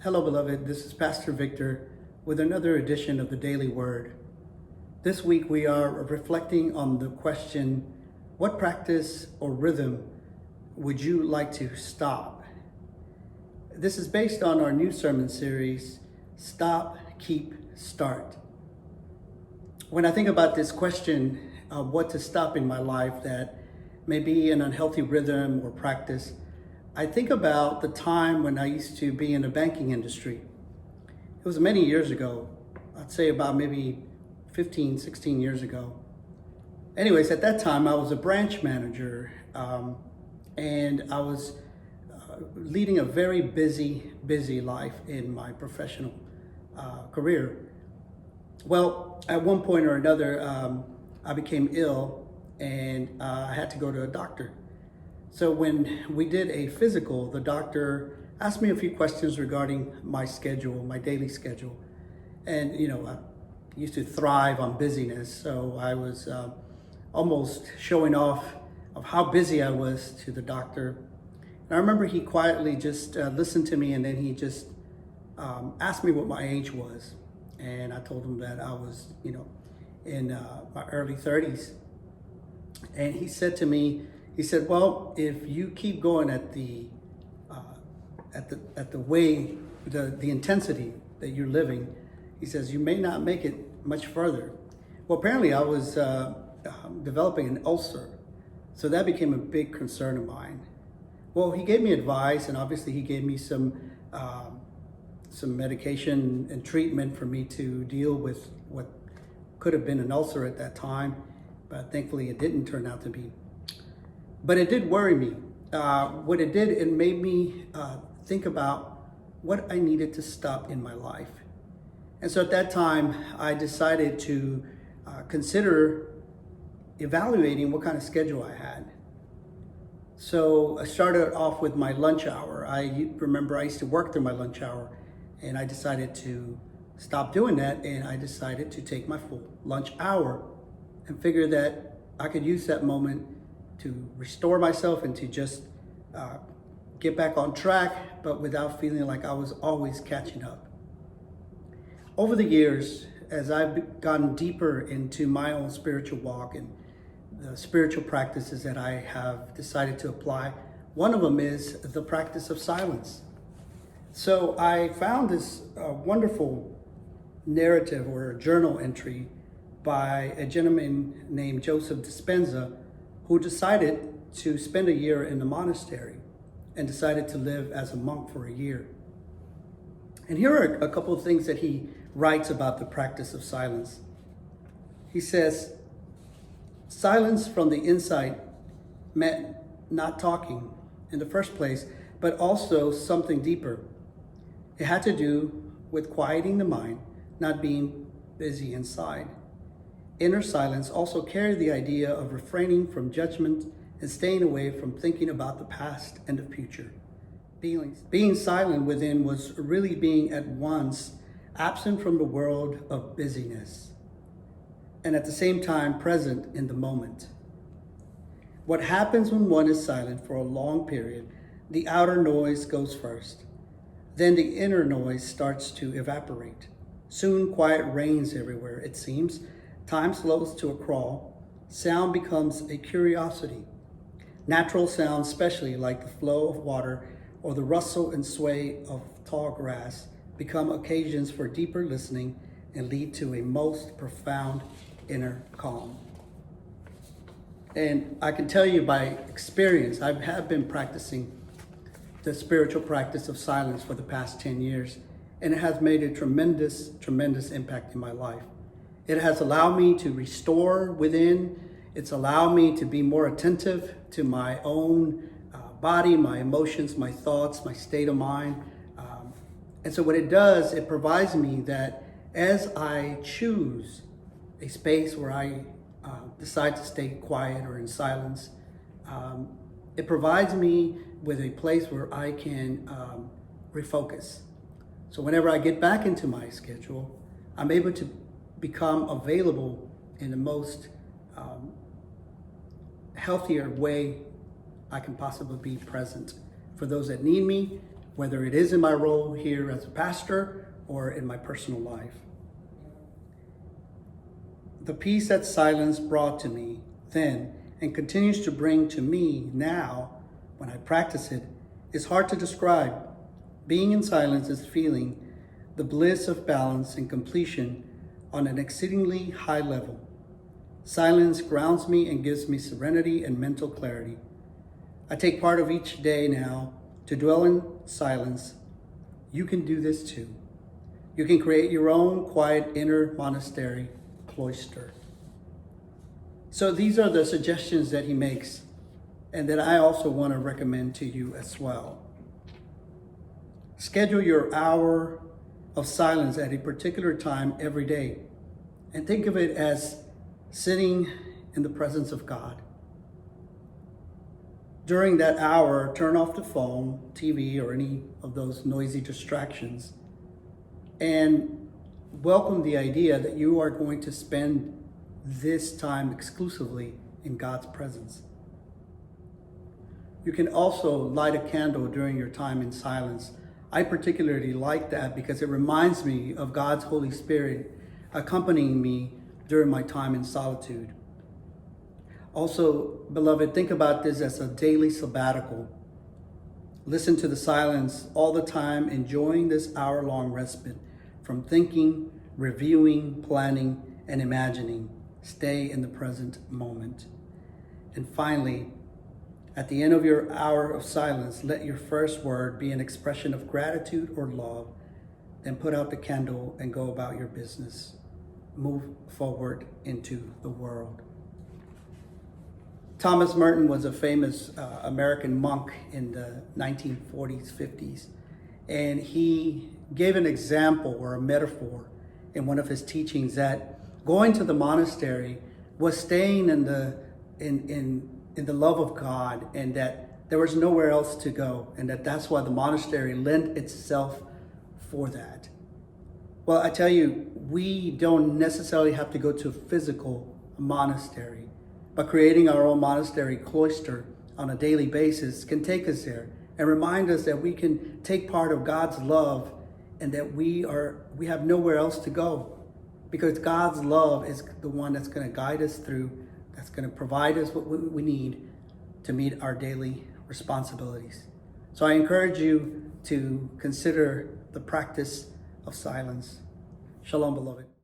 Hello, beloved. This is Pastor Victor with another edition of the Daily Word. This week we are reflecting on the question, what practice or rhythm would you like to stop? This is based on our new sermon series, Stop, Keep, Start. When I think about this question of what to stop in my life that may be an unhealthy rhythm or practice, I think about the time when I used to be in the banking industry. It was many years ago. I'd say about maybe 15, 16 years ago. Anyways, at that time, I was a branch manager, and I was leading a very busy life in my professional career. Well, at one point or another, I became ill and I had to go to a doctor. So when we did a physical, the doctor asked me a few questions regarding my schedule, my daily schedule. And, I used to thrive on busyness. So I was almost showing off of how busy I was to the doctor. And I remember he quietly just listened to me, and then he just asked me what my age was. And I told him that I was, in my early 30s. And he said to me, well, if you keep going at the way, the intensity that you're living, he says, you may not make it much further. Well, apparently I was developing an ulcer. So that became a big concern of mine. Well, he gave me advice, and obviously he gave me some medication and treatment for me to deal with what could have been an ulcer at that time. But thankfully it didn't turn out to be. But it did worry me. What it did, it made me think about what I needed to stop in my life. And so at that time, I decided to consider evaluating what kind of schedule I had. So I started off with my lunch hour. I remember I used to work through my lunch hour, and I decided to stop doing that, and I decided to take my full lunch hour and figure that I could use that moment to restore myself and to just get back on track, but without feeling like I was always catching up. Over the years, as I've gotten deeper into my own spiritual walk and the spiritual practices that I have decided to apply, one of them is the practice of silence. So I found this wonderful narrative or a journal entry by a gentleman named Joseph Dispenza, who decided to spend a year in the monastery and decided to live as a monk for a year. And here are a couple of things that he writes about the practice of silence. He says, silence from the inside meant not talking in the first place, but also something deeper. It had to do with quieting the mind, not being busy inside. Inner silence also carried the idea of refraining from judgment and staying away from thinking about the past and the future. Being silent within was really being at once absent from the world of busyness and at the same time present in the moment. What happens when one is silent for a long period, the outer noise goes first. Then the inner noise starts to evaporate. Soon quiet reigns everywhere, it seems. Time slows to a crawl. Sound becomes a curiosity. Natural sounds, especially like the flow of water or the rustle and sway of tall grass, become occasions for deeper listening and lead to a most profound inner calm. And I can tell you by experience, I have been practicing the spiritual practice of silence for the past 10 years, and it has made a tremendous impact in my life. It has allowed me to restore within. It's allowed me to be more attentive to my own body, my emotions, my thoughts, my state of mind. And so what it does, it provides me that as I choose a space where I decide to stay quiet or in silence, it provides me with a place where I can refocus. So whenever I get back into my schedule, I'm able to become available in the most healthier way I can possibly be present for those that need me, whether it is in my role here as a pastor or in my personal life. The peace that silence brought to me then and continues to bring to me now when I practice it is hard to describe. Being in silence is feeling the bliss of balance and completion on an exceedingly high level. Silence grounds me and gives me serenity and mental clarity. I take part of each day now to dwell in silence. You can do this too. You can create your own quiet inner monastery cloister. So these are the suggestions that he makes and that I also want to recommend to you as well. Schedule your hour of silence at a particular time every day and think of it as sitting in the presence of God. During that hour, turn off the phone, TV, or any of those noisy distractions and welcome the idea that you are going to spend this time exclusively in God's presence. You can also light a candle during your time in silence. I particularly like that because it reminds me of God's Holy Spirit accompanying me during my time in solitude. Also, beloved, think about this as a daily sabbatical. Listen to the silence all the time, enjoying this hour-long respite from thinking, reviewing, planning, and imagining. Stay in the present moment. And finally, at the end of your hour of silence, let your first word be an expression of gratitude or love. Then put out the candle and go about your business. Move forward into the world. Thomas Merton was a famous American monk in the 1940s, 50s. And he gave an example or a metaphor in one of his teachings that going to the monastery was staying in the love of God, and that there was nowhere else to go, and that's why the monastery lent itself for that. Well, I tell you, we don't necessarily have to go to a physical monastery, but creating our own monastery cloister on a daily basis can take us there and remind us that we can take part of God's love and that we have nowhere else to go, because God's love is the one that's going to guide us through, that's going to provide us what we need to meet our daily responsibilities. So I encourage you to consider the practice of silence. Shalom, beloved.